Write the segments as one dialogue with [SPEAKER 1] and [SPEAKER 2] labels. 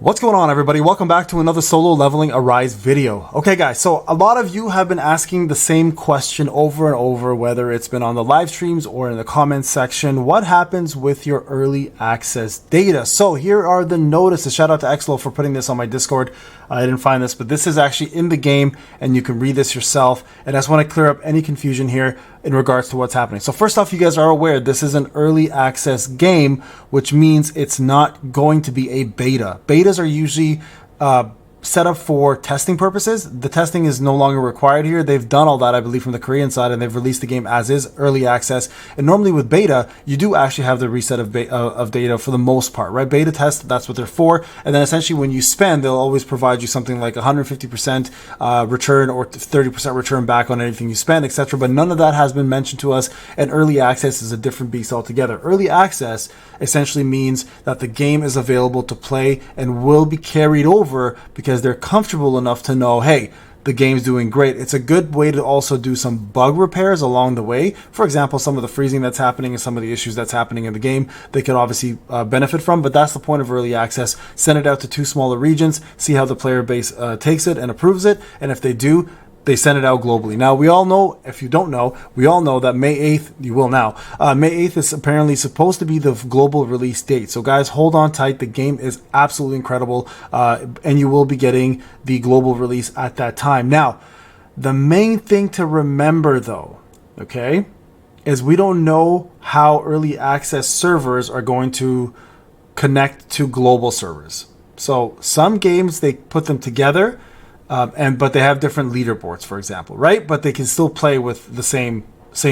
[SPEAKER 1] What's going on, everybody? Welcome back to another solo leveling Arise video. Okay guys, so a lot of you have been asking the same question over and over, whether it's been on the live streams or in the comments section. What happens with your early access data? So here are the notices. Shout out to Exlo for putting this on my Discord. I didn't find this, but this is actually in the game and you can read this yourself. And I just want to clear up any confusion here in regards to what's happening. So first off, you guys are aware this is an early access game, which means it's not going to be a beta. Betas are usually set up for testing purposes. The testing is no longer required here. They've done all that, I believe, from the Korean side, and they've released the game as is, early access. And normally with beta, you do actually have the reset of data for the most part, right? Beta test, that's what they're for. And then essentially when you spend, they'll always provide you something like 150% return or 30% return back on anything you spend, etc. But none of that has been mentioned to us, and early access is a different beast altogether. Early access essentially means that the game is available to play and will be carried over because they're comfortable enough to know, hey, the game's doing great. It's a good way to also do some bug repairs along the way. For example, some of the freezing that's happening and some of the issues that's happening in the game, they could obviously benefit from, but that's the point of early access. Send it out to 2 smaller regions, see how the player base takes it and approves it, and if they do, they send it out globally. Now, we all know, if you don't know, we all know that May 8th, you will now, May 8th is apparently supposed to be the global release date. So guys, hold on tight. The game is absolutely incredible, and you will be getting the global release at that time. Now, the main thing to remember though, okay, is we don't know how early access servers are going to connect to global servers. So some games, they put them together, but they have different leaderboards, for example, right? But they can still play with the same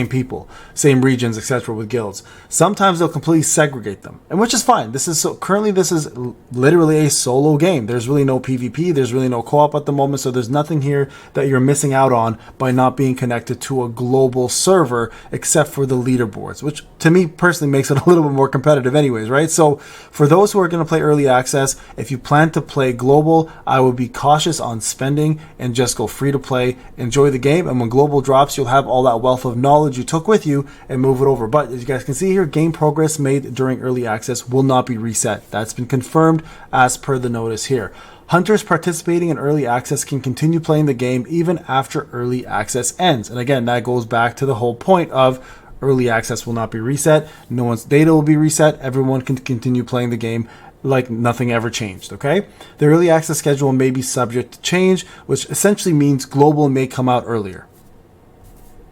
[SPEAKER 1] people, same regions, etc. with guilds. Sometimes they'll completely segregate them, and which is fine. This is currently this is literally a solo game. There's really no PvP, there's really no co-op at the moment, so there's nothing here that you're missing out on by not being connected to a global server, except for the leaderboards, which to me personally makes it a little bit more competitive anyways, right? So for those who are going to play early access, if you plan to play global, I would be cautious on spending and just go free to play, enjoy the game, and when global drops, you'll have all that wealth of knowledge you took with you and move it over. But as you guys can see here, game progress made during early access will not be reset. That's been confirmed as per the notice here. Hunters participating in early access can continue playing the game even after early access ends. And again, that goes back to the whole point of early access will not be reset. No one's data will be reset. Everyone can continue playing the game like nothing ever changed, okay? The early access schedule may be subject to change, which essentially means global may come out earlier.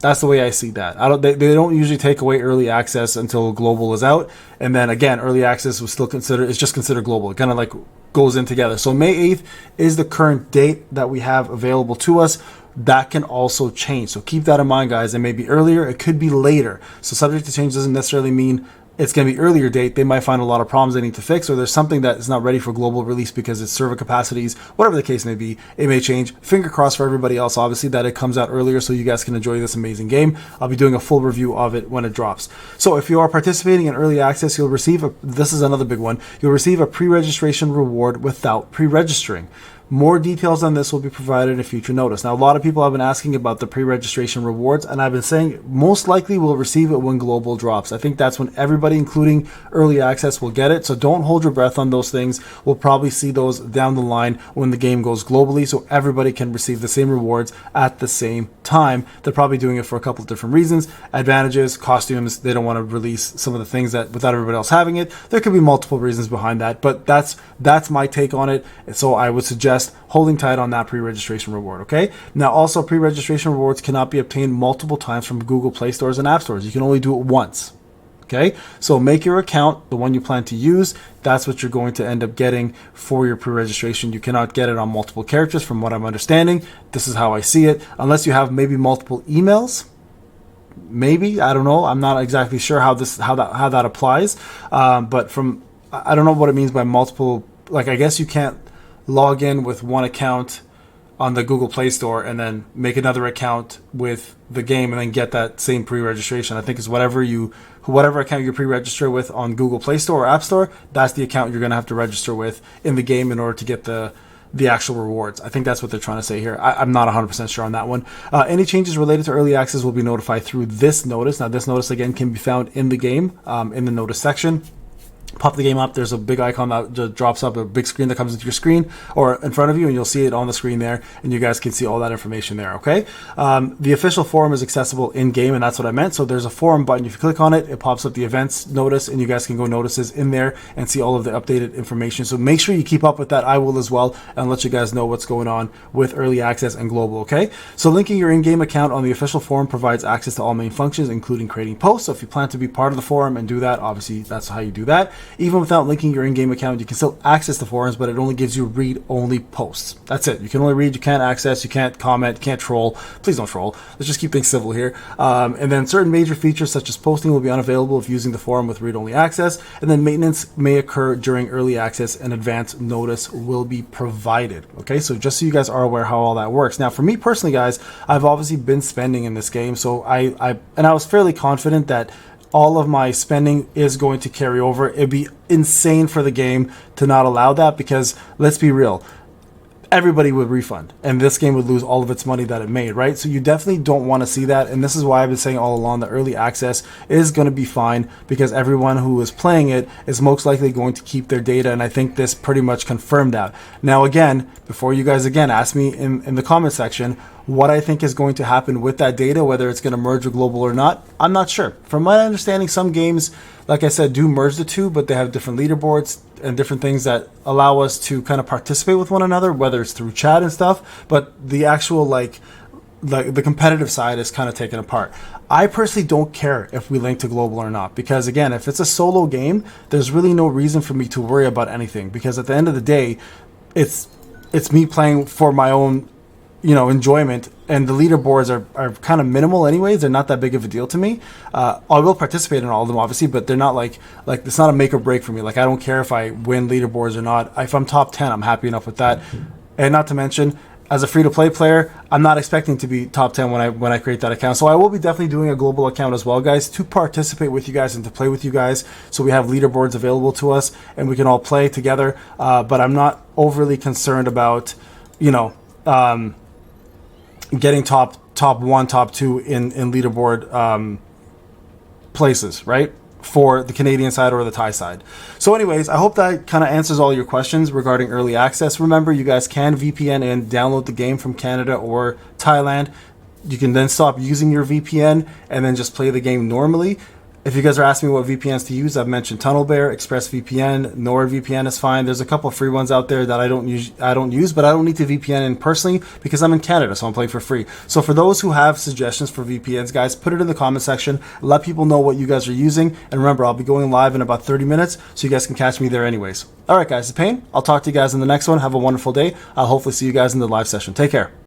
[SPEAKER 1] That's the way I see that. They don't usually take away early access until global is out, and then again, early access was still considered. It's just considered global. It kind of like goes in together. So May 8th is the current date that we have available to us. That can also change. So keep that in mind, guys. It may be earlier. It could be later. So subject to change doesn't necessarily mean it's going to be earlier date. They might find a lot of problems they need to fix, or there's something that is not ready for global release because its server capacities, whatever the case may be, it may change. Finger crossed for everybody else, obviously, that it comes out earlier so you guys can enjoy this amazing game. I'll be doing a full review of it when it drops. So if you are participating in early access, you'll receive this is another big one, you'll receive a pre-registration reward without pre-registering. More details on this will be provided in a future notice. Now, a lot of people have been asking about the pre-registration rewards, and I've been saying most likely we'll receive it when global drops. I think that's when everybody, including early access, will get it. So don't hold your breath on those things. We'll probably see those down the line when the game goes globally, so everybody can receive the same rewards at the same time. They're probably doing it for a couple of different reasons. Advantages, costumes, they don't want to release some of the things that without everybody else having it. There could be multiple reasons behind that, but that's my take on it. So I would suggest holding tight on that pre-registration reward, okay? Now, also, pre-registration rewards cannot be obtained multiple times from Google Play Stores and App Stores. You can only do it once, okay? So make your account the one you plan to use. That's what you're going to end up getting for your pre-registration. You cannot get it on multiple characters from what I'm understanding. This is how I see it. Unless you have maybe multiple emails, maybe, I don't know. I'm not exactly sure how that applies. But I don't know what it means by multiple, like I guess you can't log in with one account on the Google Play Store and then make another account with the game and then get that same pre-registration. I think it's whatever account you pre-register with on Google Play Store or App Store, that's the account you're going to have to register with in the game in order to get the actual rewards. I think that's what they're trying to say here. I'm not 100% sure on that one. Any changes related to early access will be notified through this notice. Now, this notice, again, can be found in the game, in the notice section. Pop the game up, there's a big icon that just drops up, a big screen that comes into your screen or in front of you, and you'll see it on the screen there, and you guys can see all that information there, okay? The official forum is accessible in-game, and that's what I meant. So there's a forum button. If you click on it, it pops up the events notice, and you guys can go notices in there and see all of the updated information. So make sure you keep up with that. I will as well, and let you guys know what's going on with early access and global, okay? So linking your in-game account on the official forum provides access to all main functions, including creating posts. So if you plan to be part of the forum and do that, obviously that's how you do that. Even without linking your in-game account, you can still access the forums, but it only gives you read-only posts. That's it. You can only read, you can't access, you can't comment, you can't troll. Please don't troll. Let's just keep things civil here. And then certain major features such as posting will be unavailable if using the forum with read-only access. And then maintenance may occur during early access and advance notice will be provided. Okay, so just so you guys are aware how all that works. Now, for me personally, guys, I've obviously been spending in this game, so I was fairly confident that all of my spending is going to carry over. It'd be insane for the game to not allow that, because let's be real, everybody would refund and this game would lose all of its money that it made, right? So you definitely don't want to see that, and this is why I've been saying all along that early access is going to be fine, because everyone who is playing it is most likely going to keep their data, and I think this pretty much confirmed that. Now again, before you guys again ask me in the comment section what I think is going to happen with that data, whether it's going to merge with global or not, I'm not sure. From my understanding, some games, like I said, do merge the two, but they have different leaderboards and different things that allow us to kind of participate with one another, whether it's through chat and stuff, but the actual the competitive side is kind of taken apart. I personally don't care if we link to global or not, because again, if it's a solo game, there's really no reason for me to worry about anything, because at the end of the day, it's me playing for my own enjoyment, and the leaderboards are kind of minimal anyways. They're not that big of a deal to me. I will participate in all of them obviously, but they're not like it's not a make or break for me. Like, I don't care if I win leaderboards or not. If I'm top 10, I'm happy enough with that. And not to mention, as a free-to-play player, I'm not expecting to be top 10 when I create that account. So I will be definitely doing a global account as well, guys, to participate with you guys and to play with you guys. So we have leaderboards available to us and we can all play together. But I'm not overly concerned about, getting top 1, top 2 in leaderboard places, right? For the Canadian side or the Thai side. So anyways, I hope that kind of answers all your questions regarding early access. Remember, you guys can VPN and download the game from Canada or Thailand. You can then stop using your VPN and then just play the game normally. If you guys are asking me what VPNs to use, I've mentioned TunnelBear, ExpressVPN, NordVPN is fine. There's a couple of free ones out there that I don't use, but I don't need to VPN in personally because I'm in Canada, so I'm playing for free. So for those who have suggestions for VPNs, guys, put it in the comment section. Let people know what you guys are using. And remember, I'll be going live in about 30 minutes, so you guys can catch me there anyways. All right, guys, it's Payne. I'll talk to you guys in the next one. Have a wonderful day. I'll hopefully see you guys in the live session. Take care.